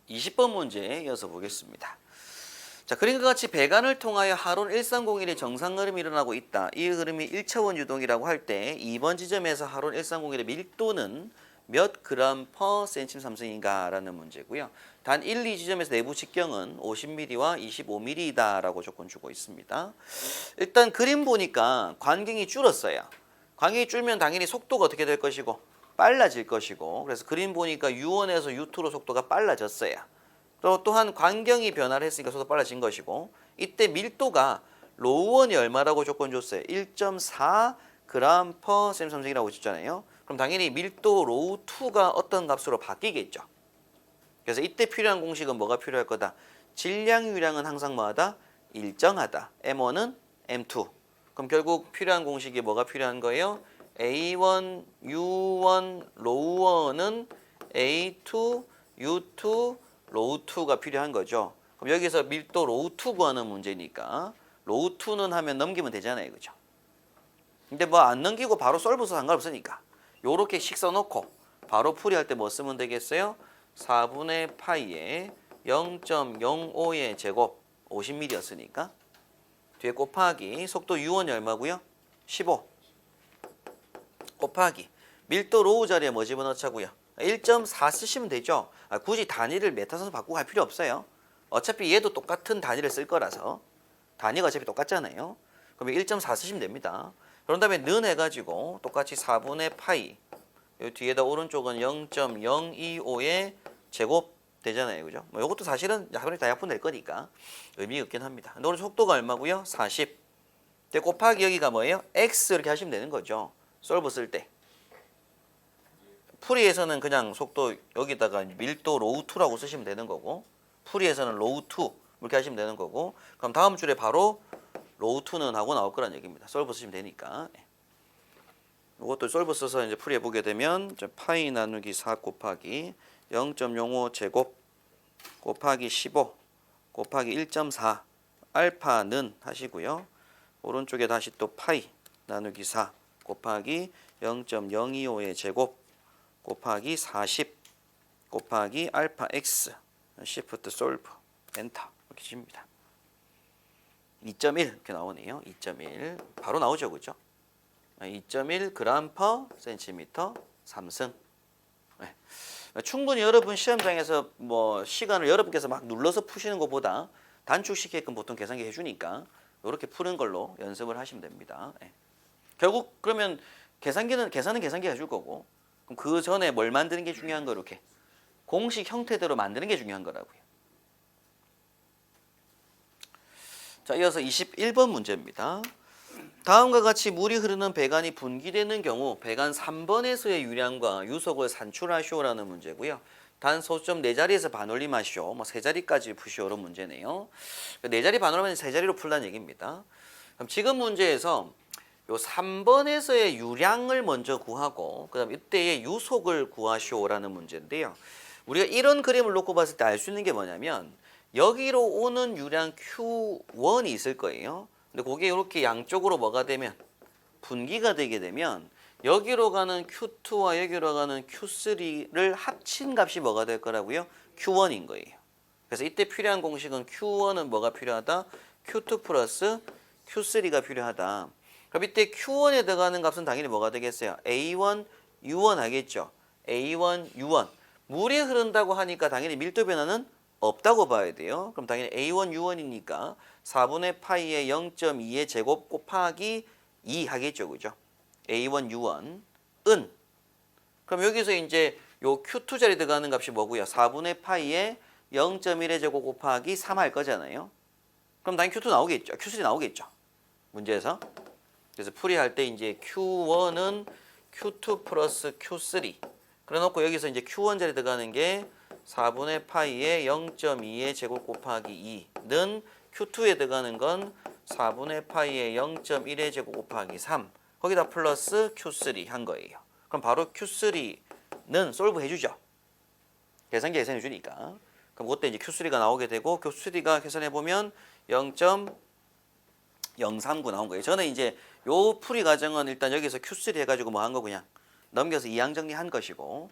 20번 문제 이어서 보겠습니다. 자, 그림과 같이 배관을 통하여 하론 1301의 정상 흐름이 일어나고 있다. 이 흐름이 1차원 유동이라고 할 때 2번 지점에서 하론 1301의 밀도는 몇 그램 퍼 센티미터 삼승인가 라는 문제고요. 단 1, 2지점에서 내부 직경은 50mm와 25mm이다 라고 조건 주고 있습니다. 일단 그림 보니까 관경이 줄었어요. 관경이 줄면 당연히 속도가 어떻게 될 것이고 빨라질 것이고, 그래서 그림 보니까 U1에서 U2로 속도가 빨라졌어요. 또한 관경이 변화를 했으니까 속도가 빨라진 것이고, 이때 밀도가 로우1이 얼마라고 조건 줬어요? 1.4 그램 퍼 셈삼성이라고 줬잖아요. 그럼 당연히 밀도 로우2가 어떤 값으로 바뀌겠죠. 그래서 이때 필요한 공식은 뭐가 필요할 거다? 질량 유량은 항상 뭐하다? 일정하다. M1은 M2. 그럼 결국 필요한 공식이 뭐가 필요한 거예요? A1, U1, 로우1은 A2, U2, 로우2가 필요한 거죠. 그럼 여기서 밀도 로우2 구하는 문제니까 로우2는 하면 넘기면 되잖아요. 그죠? 근데 뭐 안 넘기고 바로 솔브서 상관없으니까 요렇게 식 써놓고 바로 풀이할 때 뭐 쓰면 되겠어요? 4분의 파이에 0.05의 제곱 50mm였으니까 뒤에 곱하기 속도 U1이 얼마고요? 15 곱하기 밀도 로우 자리에 뭐 집어넣자고요? 1.4 쓰시면 되죠. 굳이 단위를 메타선수 바꾸고 갈 필요 없어요. 어차피 얘도 똑같은 단위를 쓸 거라서 단위가 어차피 똑같잖아요. 그러면 1.4 쓰시면 됩니다. 그런 다음에 는 해가지고 똑같이 4분의 파이 요 뒤에다 오른쪽은 0.025의 제곱 되잖아요. 그죠? 뭐 이것도 사실은 약분이 다 약분될 거니까 의미가 없긴 합니다. 근데 오늘 속도가 얼마고요? 40. 곱하기 여기가 뭐예요? X 이렇게 하시면 되는 거죠. 솔브 쓸 때. 풀이에서는 그냥 속도 여기다가 밀도 로우2라고 쓰시면 되는 거고, 풀이에서는 로우2 이렇게 하시면 되는 거고, 그럼 다음 줄에 바로 로우2는 하고 나올 거란 얘기입니다. 솔브 쓰시면 되니까. 이것도 솔브 써서 이제 풀이해 보게 되면 파이 나누기 4 곱하기 0.05 제곱 곱하기 15 곱하기 1.4 알파는 하시고요. 오른쪽에 다시 또 파이 나누기 4 곱하기 0.025의 제곱 곱하기 40 곱하기 알파 x 시프트 솔브 엔터 이렇게 줍니다. 2.1 이렇게 나오네요. 2.1 바로 나오죠, 그죠? 2.1 그램 퍼 센티미터 삼승. 네. 충분히 여러분 시험장에서 뭐 시간을 여러분께서 막 눌러서 푸시는 것보다 단축시키게끔 보통 계산기 해주니까 이렇게 푸는 걸로 연습을 하시면 됩니다. 네. 결국 그러면 계산은 계산기가 해줄 거고, 그럼 그 전에 뭘 만드는 게 중요한 거 이렇게 공식 형태대로 만드는 게 중요한 거라고요. 자, 이어서 21번 문제입니다. 다음과 같이 물이 흐르는 배관이 분기되는 경우 배관 3번에서의 유량과 유속을 산출하시오라는 문제고요. 단 소수점 4자리에서 반올림하시오. 뭐 3자리까지 푸시오로 문제네요. 4자리 반올림하면 3자리로 풀라는 얘기입니다. 그럼 지금 문제에서 요 3번에서의 유량을 먼저 구하고 그다음 이때의 유속을 구하시오라는 문제인데요. 우리가 이런 그림을 놓고 봤을 때 알 수 있는 게 뭐냐면 여기로 오는 유량 Q1이 있을 거예요. 근데 그게 이렇게 양쪽으로 뭐가 되면 분기가 되게 되면 여기로 가는 Q2와 여기로 가는 Q3를 합친 값이 뭐가 될 거라고요? Q1인 거예요. 그래서 이때 필요한 공식은 Q1은 뭐가 필요하다? Q2 플러스 Q3가 필요하다. 그럼 이때 Q1에 들어가는 값은 당연히 뭐가 되겠어요? A1, U1 하겠죠. A1, U1. 물이 흐른다고 하니까 당연히 밀도 변화는 없다고 봐야 돼요. 그럼 당연히 A1, U1이니까 4분의 파이의 0.2의 제곱 곱하기 2 하겠죠. 그죠? A1, U1. 은. 그럼 여기서 이제 요 Q2 자리 들어가는 값이 뭐고요? 4분의 파이의 0.1의 제곱 곱하기 3 할 거잖아요. 그럼 당연히 Q2 나오겠죠. Q3 나오겠죠. 문제에서. 그래서 풀이할 때 이제 Q1은 Q2 플러스 Q3. 그래 놓고 여기서 이제 Q1 자리 들어가는 게 4분의 파이의 0.2의 제곱 곱하기 2는 Q2에 들어가는 건 4분의 파이의 0.1의 제곱 곱하기 3. 거기다 플러스 Q3 한 거예요. 그럼 바로 Q3는 솔브 해주죠. 계산기 계산해 주니까. 그럼 그때 이제 Q3가 나오게 되고 Q3가 계산해보면 0.039 나온 거예요. 저는 이제 요 풀이 과정은 일단 여기서 Q3 해가지고 뭐 한 거 그냥 넘겨서 이항 정리한 것이고